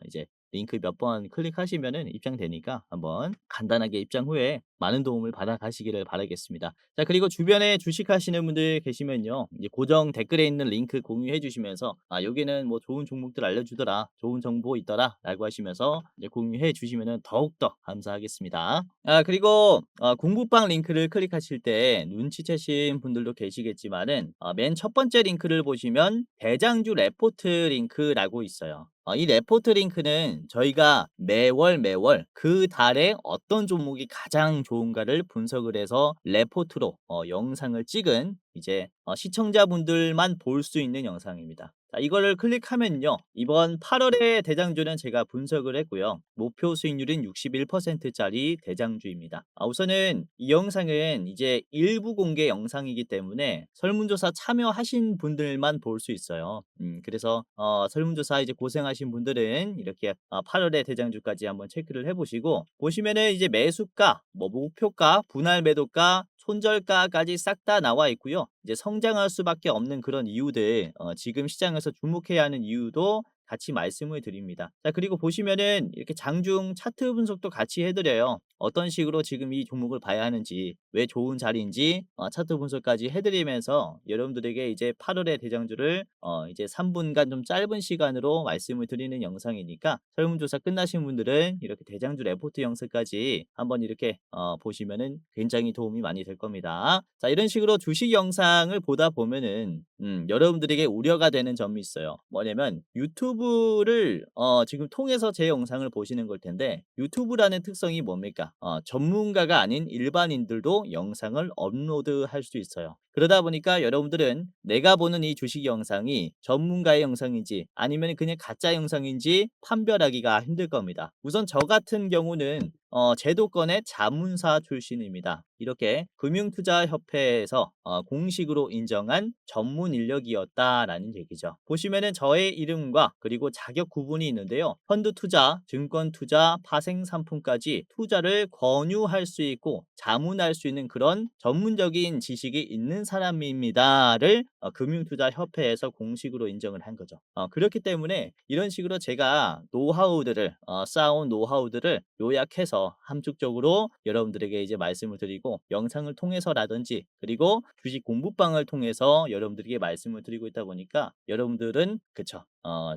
이제 링크 몇 번 클릭하시면은 입장되니까 한번 간단하게 입장 후에 많은 도움을 받아 가시기를 바라겠습니다. 자, 그리고 주변에 주식하시는 분들 계시면요. 이제 고정 댓글에 있는 링크 공유해 주시면서 "아 여기는 뭐 좋은 종목들 알려주더라. 좋은 정보 있더라."라고 하시면서 이제 공유해 주시면은 더욱더 감사하겠습니다. 아, 그리고 공부방 링크를 클릭하실 때 눈치채신 분들도 계시겠지만은 맨 첫 번째 링크를 보시면 대장주 레포트 링크라고 있어요. 이 레포트 링크는 저희가 매월 그 달에 어떤 종목이 가장 좋은가를 분석을 해서 레포트로 영상을 찍은 이제 시청자분들만 볼 수 있는 영상입니다. 자, 이거를 클릭하면요. 이번 8월의 대장주는 제가 분석을 했고요. 목표 수익률은 61% 짜리 대장주입니다. 우선은 이 영상은 이제 일부 공개 영상이기 때문에 설문조사 참여하신 분들만 볼 수 있어요. 그래서 설문조사 이제 고생하신 분들은 이렇게 8월의 대장주까지 한번 체크를 해 보시고 보시면은 이제 매수가, 뭐 목표가, 분할 매도가, 손절가까지 싹 다 나와 있고요. 이제 성장할 수밖에 없는 그런 이유들, 지금 시장에서 주목해야 하는 이유도 같이 말씀을 드립니다. 자, 그리고 보시면은 이렇게 장중 차트 분석도 같이 해 드려요. 어떤 식으로 지금 이 종목을 봐야 하는지, 왜 좋은 자리인지 차트 분석까지 해 드리면서 여러분들에게 이제 8 월의 대장주를 이제 3 분간 좀 짧은 시간으로 말씀을 드리는 영상이니까 설문조사 끝나신 분들은 이렇게 대장주 레포트 영상까지 한번 이렇게 보시면은 굉장히 도움이 많이 될 겁니다. 자, 이런 식으로 주식 영상을 보다 보면은 여러분들에게 우려가 되는 점이 있어요. 뭐냐면 유튜브를 지금 통해서 제 영상을 보시는 걸 텐데 유튜브라는 특성이 뭡니까? 전문가가 아닌 일반인들도 영상을 업로드할 수 있어요. 그러다 보니까 여러분들은 내가 보는 이 주식 영상이 전문가의 영상인지 아니면 그냥 가짜 영상인지 판별하기가 힘들 겁니다. 우선 저 같은 경우는 제도권의 자문사 출신입니다. 이렇게 금융투자협회에서 공식으로 인정한 전문 인력이었다라는 얘기죠. 보시면은 저의 이름과 그리고 자격 구분이 있는데요. 펀드 투자, 증권 투자, 파생 상품까지 투자를 권유할 수 있고 자문할 수 있는 그런 전문적인 지식이 있는 사람입니다를 금융투자협회에서 공식으로 인정을 한 거죠. 그렇기 때문에 이런 식으로 제가 노하우들을 쌓아온 노하우들을 요약해서 함축적으로 여러분들에게 이제 말씀을 드리고 영상을 통해서라든지 그리고 주식 공부방을 통해서 여러분들에게 말씀을 드리고 있다 보니까 여러분들은 그쵸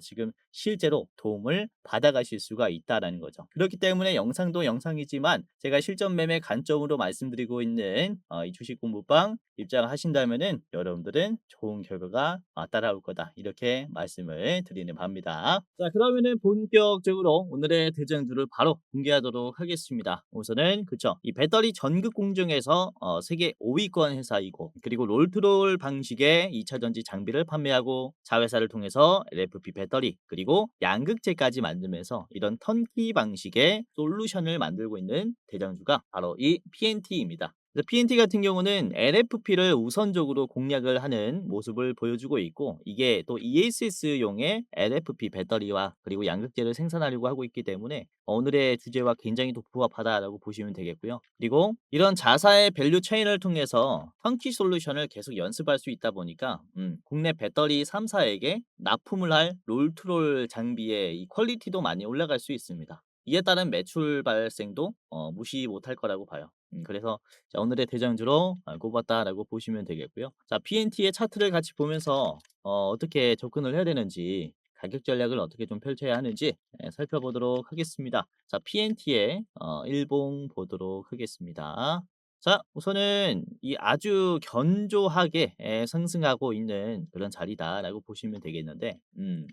지금 실제로 도움을 받아가실 수가 있다라는 거죠. 그렇기 때문에 영상도 영상이지만 제가 실전 매매 관점으로 말씀드리고 있는 이 주식 공부방 입장하신다면은 여러분들은 좋은 결과가 따라올 거다 이렇게 말씀을 드리는 바입니다. 자, 그러면은 본격적으로 오늘의 대장주를 바로 공개하도록 하겠습니다. 우선은 그쵸 이 배터리 전극 공정에서 세계 5위권 회사이고 그리고 롤트롤 방식의 2차 전지 장비를 판매하고 자회사를 통해서 LFP 배터리 그리고 양극재까지 만들면서 이런 턴키 방식의 솔루션을 만들고 있는 대장주가 바로 이 PNT입니다. 그래서 PNT 같은 경우는 LFP를 우선적으로 공략을 하는 모습을 보여주고 있고 이게 또 ESS용의 LFP 배터리와 그리고 양극재를 생산하려고 하고 있기 때문에 오늘의 주제와 굉장히 또 부합하다라고 보시면 되겠고요. 그리고 이런 자사의 밸류 체인을 통해서 턴키 솔루션을 계속 연습할 수 있다 보니까 국내 배터리 3사에게 납품을 할 롤트롤 장비의 이 퀄리티도 많이 올라갈 수 있습니다. 이에 따른 매출 발생도 무시 못할 거라고 봐요. 그래서 자, 오늘의 대장주로 꼽았다라고 보시면 되겠고요. 자, PNT의 차트를 같이 보면서 어떻게 접근을 해야 되는지 가격 전략을 어떻게 좀 펼쳐야 하는지 살펴보도록 하겠습니다. 자, PNT의 일봉 보도록 하겠습니다. 자, 우선은 이 아주 견조하게 상승하고 있는 그런 자리다라고 보시면 되겠는데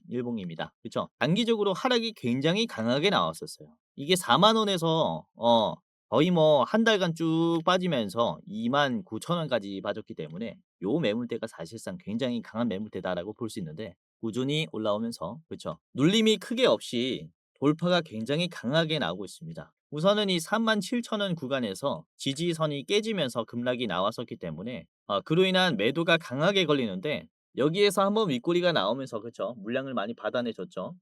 일봉입니다. 그렇죠? 단기적으로 하락이 굉장히 강하게 나왔었어요. 이게 4만 원에서 거의 뭐 한 달간 쭉 빠지면서 29,000원까지 빠졌기 때문에 요 매물대가 사실상 굉장히 강한 매물대다라고 볼 수 있는데 꾸준히 올라오면서 그쵸 눌림이 크게 없이 돌파가 굉장히 강하게 나오고 있습니다. 우선은 이 37,000원 구간에서 지지선이 깨지면서 급락이 나왔었기 때문에 그로 인한 매도가 강하게 걸리는데 여기에서 한번 윗꼬리가 나오면서 그쵸. 물량을 많이 받아내 줬죠.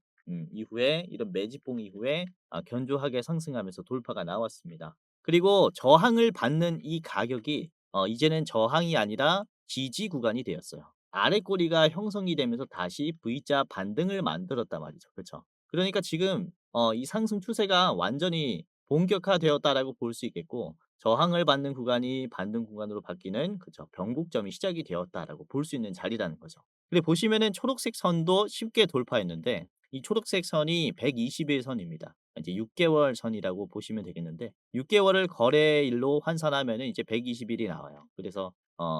이후에 이런 매집봉 이후에 견조하게 상승하면서 돌파가 나왔습니다. 그리고 저항을 받는 이 가격이 이제는 저항이 아니라 지지 구간이 되었어요. 아래 꼬리가 형성이 되면서 다시 V자 반등을 만들었단 말이죠. 그쵸. 그러니까 지금 이 상승 추세가 완전히 본격화되었다라고 볼 수 있겠고 저항을 받는 구간이 반등 구간으로 바뀌는 그쵸. 변곡점이 시작이 되었다라고 볼 수 있는 자리라는 거죠. 근데 보시면은 초록색 선도 쉽게 돌파했는데 이 초록색 선이 120일 선입니다. 이제 6개월 선이라고 보시면 되겠는데 6개월을 거래일로 환산하면은 이제 120일이 나와요. 그래서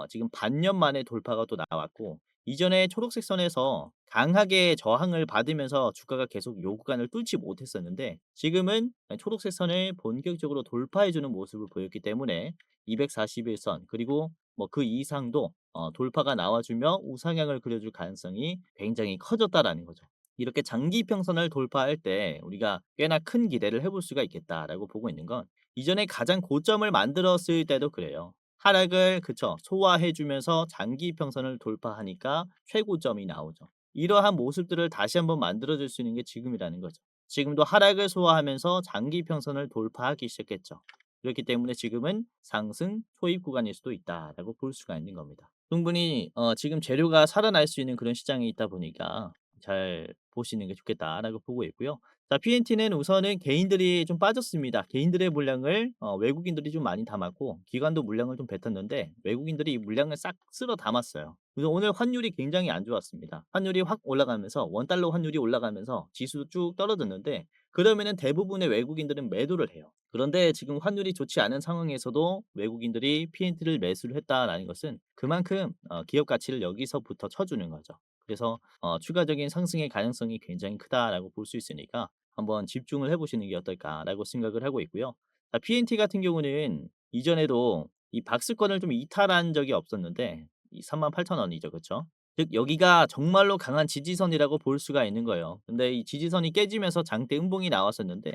지금 반년 만에 돌파가 또 나왔고 이전에 초록색 선에서 강하게 저항을 받으면서 주가가 계속 요 구간을 뚫지 못했었는데 지금은 초록색 선을 본격적으로 돌파해 주는 모습을 보였기 때문에 241선 그리고 뭐 그 이상도 돌파가 나와 주며 우상향을 그려줄 가능성이 굉장히 커졌다라는 거죠. 이렇게 장기 평선을 돌파할 때 우리가 꽤나 큰 기대를 해볼 수가 있겠다라고 보고 있는 건 이전에 가장 고점을 만들었을 때도 그래요. 하락을 그쵸. 소화해 주면서 장기 평선을 돌파하니까 최고점이 나오죠. 이러한 모습들을 다시 한번 만들어 줄 수 있는 게 지금이라는 거죠. 지금도 하락을 소화하면서 장기 평선을 돌파하기 시작했죠. 그렇기 때문에 지금은 상승 초입 구간일 수도 있다라고 볼 수가 있는 겁니다. 충분히 지금 재료가 살아날 수 있는 그런 시장에 있다 보니까 잘 보시는 게 좋겠다라고 보고 있고요. 자, PNT는 우선은 개인들이 좀 빠졌습니다. 개인들의 물량을 외국인들이 좀 많이 담았고 기관도 물량을 좀 뱉었는데 외국인들이 이 물량을 싹 쓸어 담았어요. 그래서 오늘 환율이 굉장히 안 좋았습니다. 환율이 확 올라가면서 원달러 환율이 올라가면서 지수도 쭉 떨어졌는데 그러면은 대부분의 외국인들은 매도를 해요. 그런데 지금 환율이 좋지 않은 상황에서도 외국인들이 PNT를 매수를 했다라는 것은 그만큼 기업 가치를 여기서부터 쳐주는 거죠. 그래서 추가적인 상승의 가능성이 굉장히 크다라고 볼 수 있으니까 한번 집중을 해 보시는 게 어떨까라고 생각을 하고 있고요. 자, PNT 같은 경우는 이전에도 이 박스권을 좀 이탈한 적이 없었는데 이 38,000원이죠. 그쵸? 즉 여기가 정말로 강한 지지선이라고 볼 수가 있는 거예요. 근데 이 지지선이 깨지면서 장대 음봉이 나왔었는데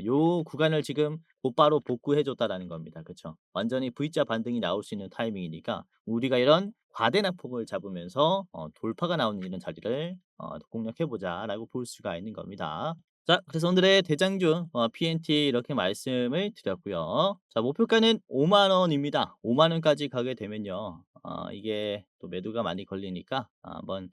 요 구간을 지금 곧바로 복구해 줬다라는 겁니다. 그쵸? 완전히 V자 반등이 나올 수 있는 타이밍이니까 우리가 이런 과대낙폭을 잡으면서 돌파가 나오는 이런 자리를 공략해 보자라고 볼 수가 있는 겁니다. 자, 그래서 오늘의 대장주 PNT 이렇게 말씀을 드렸고요. 자, 목표가는 5만 원입니다. 5만 원까지 가게 되면요. 이게 또 매도가 많이 걸리니까 한번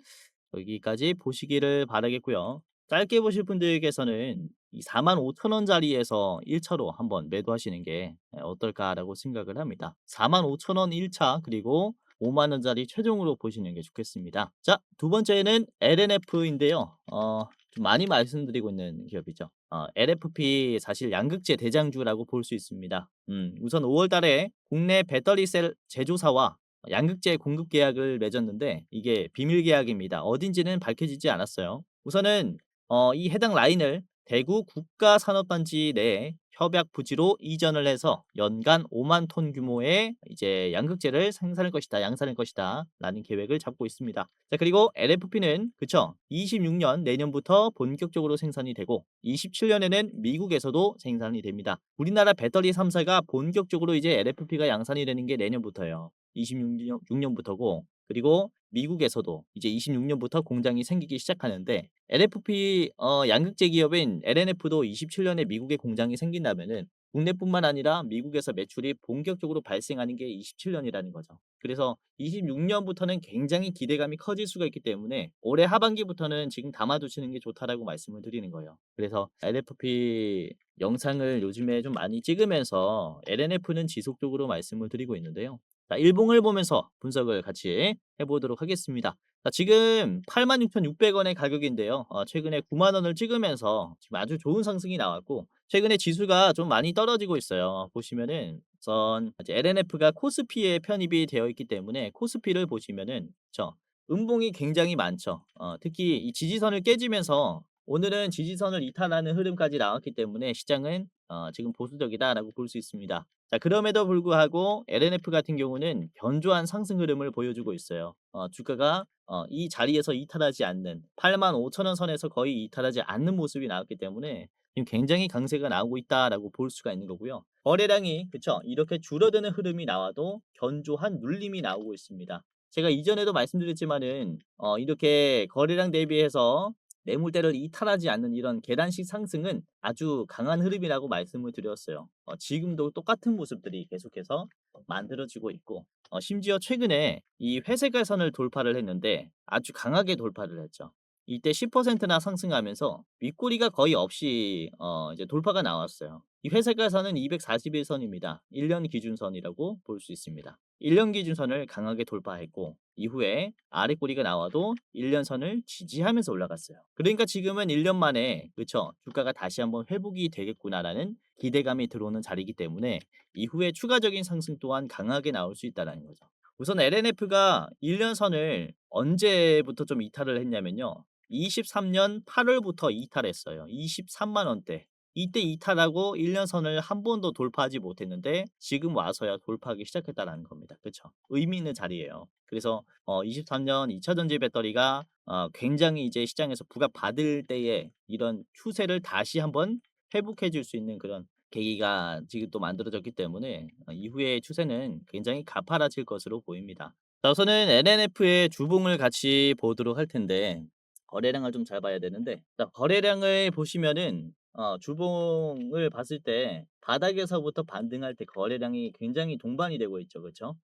여기까지 보시기를 바라겠고요. 짧게 보실 분들께서는 이 45,000원짜리에서 1차로 한번 매도하시는 게 어떨까라고 생각을 합니다. 45,000원 1차 그리고 5만 원짜리 최종으로 보시는 게 좋겠습니다. 자, 두 번째는 LNF인데요. 좀 많이 말씀드리고 있는 기업이죠. LFP 사실 양극재 대장주라고 볼 수 있습니다. 우선 5월 달에 국내 배터리 셀 제조사와 양극재 공급 계약을 맺었는데 이게 비밀 계약입니다. 어딘지는 밝혀지지 않았어요. 우선은 이 해당 라인을 대구 국가산업단지 내에 협약 부지로 이전을 해서 연간 5만 톤 규모의 이제 양극재를 생산할 것이다, 양산할 것이다라는 계획을 잡고 있습니다. 자, 그리고 LFP는 그쵸? 26년 내년부터 본격적으로 생산이 되고 27년에는 미국에서도 생산이 됩니다. 우리나라 배터리 3사가 본격적으로 이제 LFP가 양산이 되는 게 내년부터예요. 26년부터고 그리고 미국에서도 이제 26년부터 공장이 생기기 시작하는데 LFP 양극재 기업인 LNF도 27년에 미국에 공장이 생긴다면은 국내뿐만 아니라 미국에서 매출이 본격적으로 발생하는 게 27년이라는 거죠. 그래서 26년부터는 굉장히 기대감이 커질 수가 있기 때문에 올해 하반기부터는 지금 담아두시는 게 좋다라고 말씀을 드리는 거예요. 그래서 LFP 영상을 요즘에 좀 많이 찍으면서 LNF는 지속적으로 말씀을 드리고 있는데요. 자, 일봉을 보면서 분석을 같이 해보도록 하겠습니다. 자, 지금 86,600원의 가격인데요. 최근에 9만 원을 찍으면서 지금 아주 좋은 상승이 나왔고 최근에 지수가 좀 많이 떨어지고 있어요. 보시면은 우선 이제 LNF가 코스피에 편입이 되어 있기 때문에 코스피를 보시면은 음봉이 굉장히 많죠. 특히 이 지지선을 깨지면서 오늘은 지지선을 이탈하는 흐름까지 나왔기 때문에 시장은 지금 보수적이다라고 볼 수 있습니다. 자, 그럼에도 불구하고 LNF 같은 경우는 견조한 상승 흐름을 보여주고 있어요. 주가가 이 자리에서 이탈하지 않는 85,000원 선에서 거의 이탈하지 않는 모습이 나왔기 때문에 지금 굉장히 강세가 나오고 있다라고 볼 수가 있는 거고요. 거래량이 그쵸? 이렇게 줄어드는 흐름이 나와도 견조한 눌림이 나오고 있습니다. 제가 이전에도 말씀드렸지만은 이렇게 거래량 대비해서 매물대를 이탈하지 않는 이런 계단식 상승은 아주 강한 흐름이라고 말씀을 드렸어요. 지금도 똑같은 모습들이 계속해서 만들어지고 있고 심지어 최근에 이 회색의 선을 돌파를 했는데 아주 강하게 돌파를 했죠. 이때 10%나 상승하면서 윗꼬리가 거의 없이 이제 돌파가 나왔어요. 이 회색의 선은 241선입니다. 1년 기준선이라고 볼 수 있습니다. 1년 기준선을 강하게 돌파했고 이후에 아래 꼬리가 나와도 1년 선을 지지하면서 올라갔어요. 그러니까 지금은 1년 만에 그쵸? 주가가 다시 한번 회복이 되겠구나라는 기대감이 들어오는 자리이기 때문에 이후에 추가적인 상승 또한 강하게 나올 수 있다는 거죠. 우선 LNF가 1년 선을 언제부터 좀 이탈을 했냐면요. 23년 8월부터 이탈했어요. 23만 원대. 이때 이탈하고 1년 선을 한 번도 돌파하지 못했는데 지금 와서야 돌파하기 시작했다라는 겁니다. 그쵸? 의미 있는 자리예요. 그래서 23년 2차 전지 배터리가 굉장히 이제 시장에서 부각받을 때에 이런 추세를 다시 한번 회복해 줄 수 있는 그런 계기가 지금 또 만들어졌기 때문에 이후의 추세는 굉장히 가파라질 것으로 보입니다. 자 우선은 LNF의 주봉을 같이 보도록 할 텐데 거래량을 좀 잘 봐야 되는데 자 거래량을 보시면은 주봉을 봤을 때 바닥에서부터 반등할 때 거래량이 굉장히 동반이 되고 있죠. 그쵸?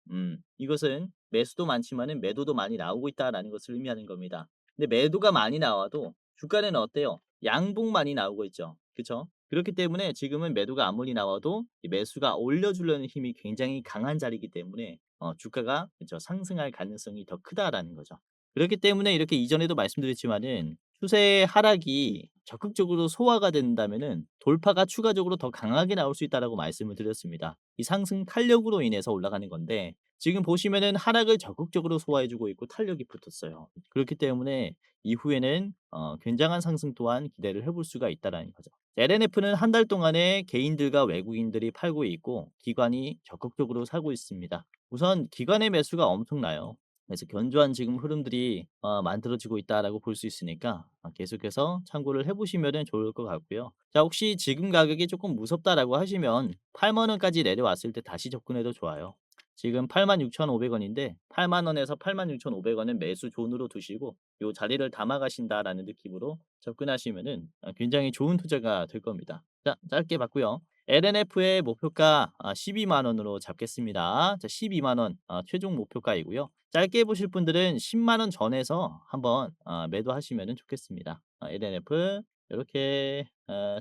이것은 매수도 많지만은 매도도 많이 나오고 있다라는 것을 의미하는 겁니다. 근데 매도가 많이 나와도 주가는 어때요? 양봉 많이 나오고 있죠. 그쵸? 그렇기 때문에 지금은 매도가 아무리 나와도 이 매수가 올려주려는 힘이 굉장히 강한 자리이기 때문에 주가가 그쵸? 상승할 가능성이 더 크다라는 거죠. 그렇기 때문에 이렇게 이전에도 말씀드렸지만은 추세의 하락이 적극적으로 소화가 된다면은 돌파가 추가적으로 더 강하게 나올 수 있다라고 말씀을 드렸습니다. 이 상승 탄력으로 인해서 올라가는 건데 지금 보시면은 하락을 적극적으로 소화해 주고 있고 탄력이 붙었어요. 그렇기 때문에 이후에는 굉장한 상승 또한 기대를 해볼 수가 있다라는 거죠. LNF는 한 달 동안에 개인들과 외국인들이 팔고 있고 기관이 적극적으로 사고 있습니다. 우선 기관의 매수가 엄청나요. 그래서 견조한 지금 흐름들이 만들어지고 있다라고 볼 수 있으니까 계속해서 참고를 해보시면 좋을 것 같고요. 자 혹시 지금 가격이 조금 무섭다라고 하시면 8만 원까지 내려왔을 때 다시 접근해도 좋아요. 지금 86,500원인데 8만 원에서 86,500원은 매수 존으로 두시고 요 자리를 담아 가신다라는 느낌으로 접근하시면은 굉장히 좋은 투자가 될 겁니다. 자 짧게 봤고요. LNF의 목표가 12만 원으로 잡겠습니다. 자 12만 원 최종 목표가이고요. 짧게 보실 분들은 10만 원 전에서 한번 매도하시면 좋겠습니다. LNF 이렇게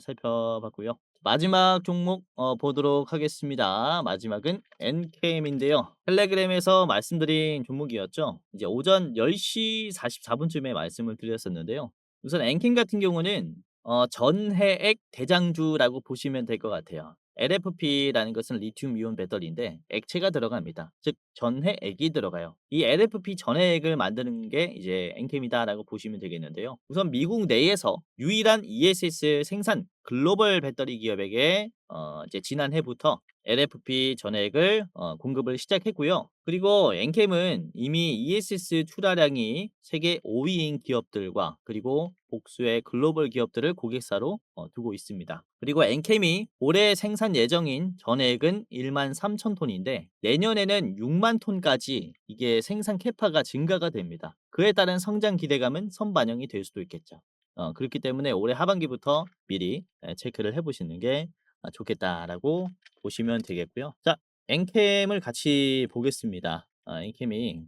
살펴봤고요. 마지막 종목 보도록 하겠습니다. 마지막은 NKM인데요. 텔레그램에서 말씀드린 종목이었죠. 이제 오전 10시 44분쯤에 말씀을 드렸었는데요. 우선 엔캠 같은 경우는 전해액 대장주라고 보시면 될 것 같아요. LFP라는 것은 리튬 이온 배터리인데 액체가 들어갑니다. 즉 전해액이 들어가요. 이 LFP 전해액을 만드는 게 이제 엔캠이다라고 보시면 되겠는데요. 우선 미국 내에서 유일한 ESS 생산 글로벌 배터리 기업에게 이제 지난해부터 LFP 전해액을 공급을 시작했고요. 그리고 엔캠은 이미 ESS 출하량이 세계 5위인 기업들과 그리고 복수의 글로벌 기업들을 고객사로 두고 있습니다. 그리고 엔캠이 올해 생산 예정인 전액은 1만 3천 톤인데 내년에는 6만 톤까지 이게 생산 캐파가 증가가 됩니다. 그에 따른 성장 기대감은 선반영이 될 수도 있겠죠. 그렇기 때문에 올해 하반기부터 미리 체크를 해보시는 게 좋겠다라고 보시면 되겠고요. 자, 엔캠을 같이 보겠습니다. 엔캠이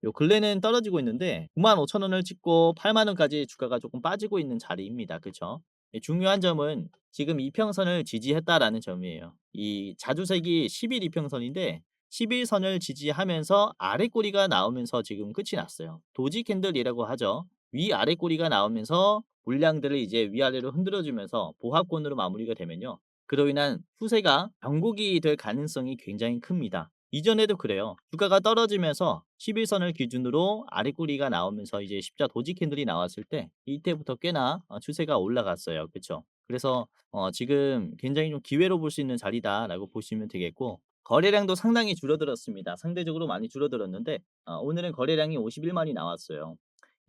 요 근래는 떨어지고 있는데 95,000원을 찍고 8만 원까지 주가가 조금 빠지고 있는 자리입니다. 그쵸? 중요한 점은 지금 이평선을 지지했다라는 점이에요. 이 자주색이 10일 이평선인데 11선을 지지하면서 아래 꼬리가 나오면서 지금 끝이 났어요. 도지 캔들이라고 하죠. 위 아래 꼬리가 나오면서 물량들을 이제 위아래로 흔들어주면서 보합권으로 마무리가 되면요. 그로 인한 후세가 변곡이 될 가능성이 굉장히 큽니다. 이전에도 그래요. 주가가 떨어지면서 11선을 기준으로 아래 꼬리가 나오면서 이제 십자 도지 캔들이 나왔을 때 이때부터 꽤나 추세가 올라갔어요. 그렇죠? 그래서 지금 굉장히 좀 기회로 볼 수 있는 자리다라고 보시면 되겠고 거래량도 상당히 줄어들었습니다. 상대적으로 많이 줄어들었는데 오늘은 거래량이 51만이 나왔어요.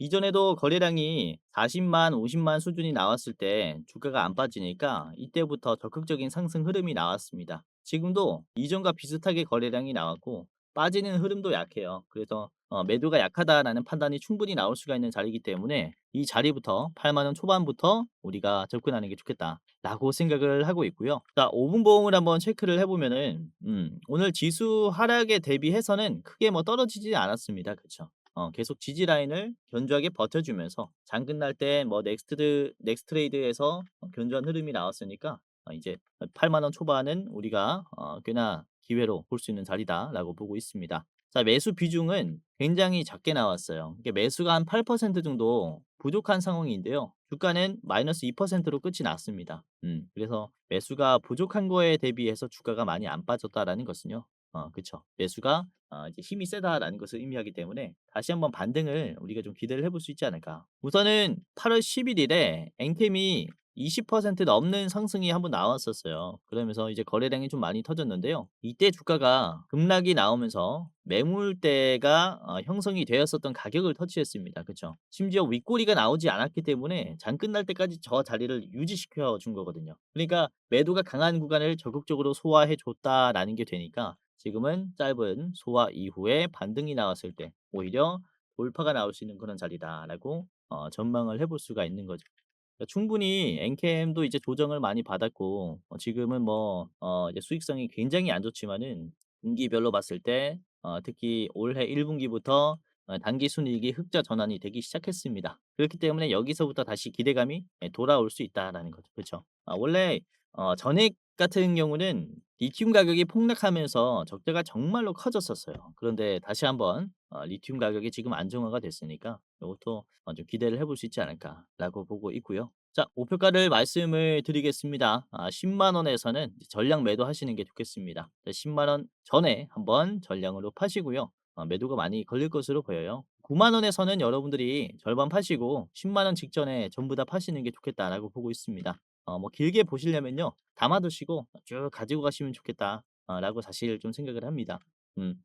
이전에도 거래량이 40만, 50만 수준이 나왔을 때 주가가 안 빠지니까 이때부터 적극적인 상승 흐름이 나왔습니다. 지금도 이전과 비슷하게 거래량이 나왔고 빠지는 흐름도 약해요. 그래서 매도가 약하다라는 판단이 충분히 나올 수가 있는 자리이기 때문에 이 자리부터 8만 원 초반부터 우리가 접근하는 게 좋겠다라고 생각을 하고 있고요. 자, 5분 보험을 한번 체크를 해보면은 오늘 지수 하락에 대비해서는 크게 뭐 떨어지지 않았습니다. 그렇죠? 계속 지지 라인을 견조하게 버텨주면서 장 끝날 때 뭐 넥스트레이드에서 견조한 흐름이 나왔으니까 이제 8만 원 초반은 우리가 꽤나 기회로 볼 수 있는 자리다라고 보고 있습니다. 자, 매수 비중은 굉장히 작게 나왔어요. 이게 매수가 한 8% 정도 부족한 상황인데요. 주가는 마이너스 2%로 끝이 났습니다. 그래서 매수가 부족한 거에 대비해서 주가가 많이 안 빠졌다라는 것은요. 그쵸. 매수가 이제 힘이 세다라는 것을 의미하기 때문에 다시 한번 반등을 우리가 좀 기대를 해볼 수 있지 않을까. 우선은 8월 11일에 엔캠이 20% 넘는 상승이 한번 나왔었어요. 그러면서 이제 거래량이 좀 많이 터졌는데요. 이때 주가가 급락이 나오면서 매물대가 형성이 되었었던 가격을 터치했습니다. 그쵸? 심지어 윗꼬리가 나오지 않았기 때문에 장 끝날 때까지 저 자리를 유지시켜 준 거거든요. 그러니까 매도가 강한 구간을 적극적으로 소화해 줬다라는 게 되니까 지금은 짧은 소화 이후에 반등이 나왔을 때 오히려 돌파가 나올 수 있는 그런 자리다라고 전망을 해볼 수가 있는 거죠. 그러니까 충분히 엔캠도 이제 조정을 많이 받았고 지금은 뭐 이제 수익성이 굉장히 안 좋지만은 분기별로 봤을 때 특히 올해 1 분기부터 단기 순이익이 흑자 전환이 되기 시작했습니다. 그렇기 때문에 여기서부터 다시 기대감이 돌아올 수 있다라는 거죠. 그쵸? 원래 전액 같은 경우는 리튬 가격이 폭락하면서 적자가 정말로 커졌었어요. 그런데 다시 한번 리튬 가격이 지금 안정화가 됐으니까 이것도 좀 기대를 해볼 수 있지 않을까라고 보고 있고요. 자, 목표가를 말씀을 드리겠습니다. 10만 원에서는 전량 매도하시는 게 좋겠습니다. 10만 원 전에 한번 전량으로 파시고요. 매도가 많이 걸릴 것으로 보여요. 9만 원에서는 여러분들이 절반 파시고 10만 원 직전에 전부 다 파시는 게 좋겠다라고 보고 있습니다. 뭐 길게 보시려면요. 담아두시고 쭉 가지고 가시면 좋겠다. 라고 사실 좀 생각을 합니다.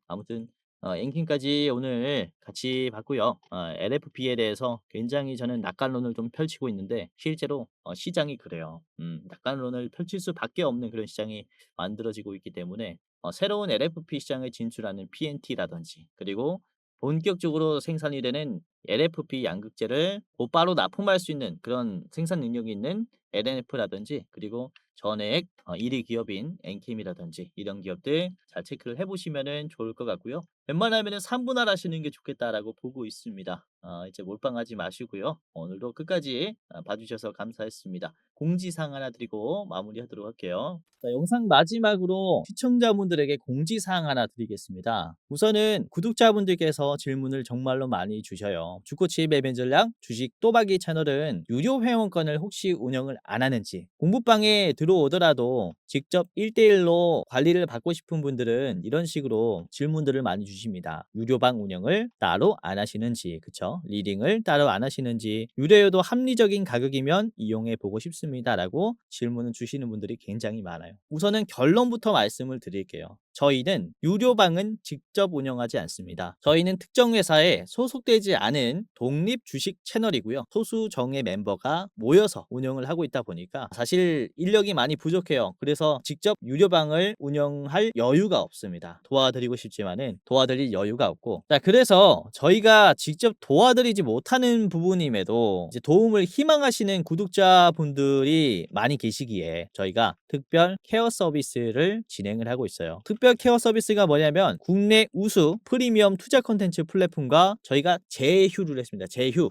아무튼 앵킹까지 오늘 같이 봤고요. LFP에 대해서 굉장히 저는 낙관론을 좀 펼치고 있는데 실제로 시장이 그래요. 낙관론을 펼칠 수밖에 없는 그런 시장이 만들어지고 있기 때문에 새로운 LFP 시장에 진출하는 PNT라든지 그리고 본격적으로 생산이 되는 LFP 양극재를 곧바로 납품할 수 있는 그런 생산 능력이 있는 LNF라든지 그리고 전액 1위 기업인 엔캠이라든지 이런 기업들 잘 체크를 해보시면 좋을 것 같고요. 웬만하면 3분할 하시는 게 좋겠다라고 보고 있습니다. 이제 몰빵하지 마시고요. 오늘도 끝까지 봐주셔서 감사했습니다. 공지사항 하나 드리고 마무리하도록 할게요. 자, 영상 마지막으로 시청자분들에게 공지사항 하나 드리겠습니다. 우선은 구독자분들께서 질문을 정말로 많이 주셔요. 주코치 매매 전략 주식 또박이 채널은 유료 회원권을 혹시 운영을 안 하는지 공부방에 들어오더라도 직접 1대1로 관리를 받고 싶은 분들은 이런 식으로 질문들을 많이 주십니다. 유료방 운영을 따로 안 하시는지, 그쵸? 리딩을 따로 안 하시는지, 유료여도 합리적인 가격이면 이용해 보고 싶습니다라고 질문을 주시는 분들이 굉장히 많아요. 우선은 결론부터 말씀을 드릴게요. 저희는 유료방은 직접 운영하지 않습니다. 저희는 특정 회사에 소속되지 않은 독립 주식 채널이고요. 소수 정예 멤버가 모여서 운영을 하고 있다 보니까 사실 인력이 많이 부족해요. 그래서 직접 유료방을 운영할 여유가 없습니다. 도와드리고 싶지만은 도와드릴 여유가 없고, 자, 그래서 저희가 직접 도와드리지 못하는 부분임에도 이제 도움을 희망하시는 구독자분들이 많이 계시기에 저희가 특별 케어 서비스를 진행을 하고 있어요. 특별 케어 서비스가 뭐냐면 국내 우수 프리미엄 투자 콘텐츠 플랫폼과 저희가 제휴를 했습니다.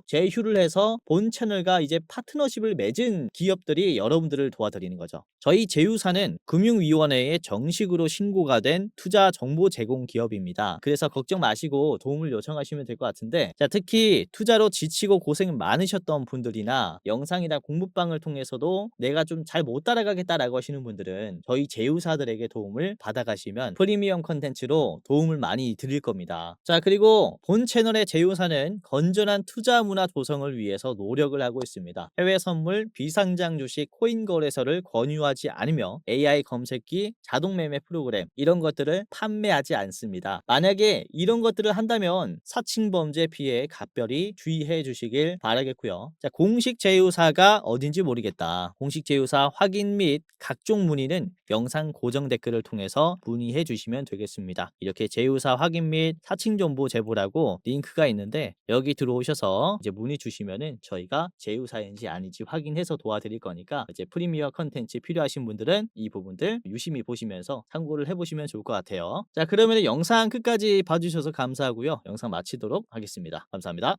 제휴를 해서 본 채널과 이제 파트너십을 맺은 기업들이 여러분들을 도와드리는 거죠. 저희 제휴사는 금융위원회에 정식으로 신고가 된 투자 정보 제공 기업입니다. 그래서 걱정 마시고 도움을 요청하시면 될 것 같은데, 자, 특히 투자로 지치고 고생 많으셨던 분들이나 영상이나 공부방을 통해서도 내가 좀 잘 못 따라가겠다라고 하시는 분들은 저희 제휴사들에게 도움을 받아가시면 프리미엄 컨텐츠로 도움을 많이 드릴 겁니다. 자, 그리고 본 채널의 제휴사는 건전한 투자 문화 조성을 위해서 노력을 하고 있습니다. 해외 선물, 비상장 주식, 코인 거래소를 권유하지 않으며 AI 검색기, 자동 매매 프로그램 이런 것들을 판매하지 않습니다. 만약에 이런 것들을 한다면 사칭 범죄 피해에 각별히 주의해 주시길 바라겠고요. 자, 공식 제휴사가 어딘지 모르겠다. 공식 제휴사 확인 및 각종 문의는 영상 고정 댓글을 통해서 문의해 주시면 되겠습니다. 이렇게 제휴사 확인 및 사칭 정보 제보라고 링크가 있는데 여기 들어오셔서 이제 문의 주시면은 저희가 제휴사인지 아닌지 확인해서 도와드릴 거니까 이제 프리미어 컨텐츠 필요하신 분들은 이 부분들 유심히 보시면서 참고를 해보시면 좋을 것 같아요. 자, 그러면 영상 끝까지 봐주셔서 감사하고요. 영상 마치도록 하겠습니다. 감사합니다.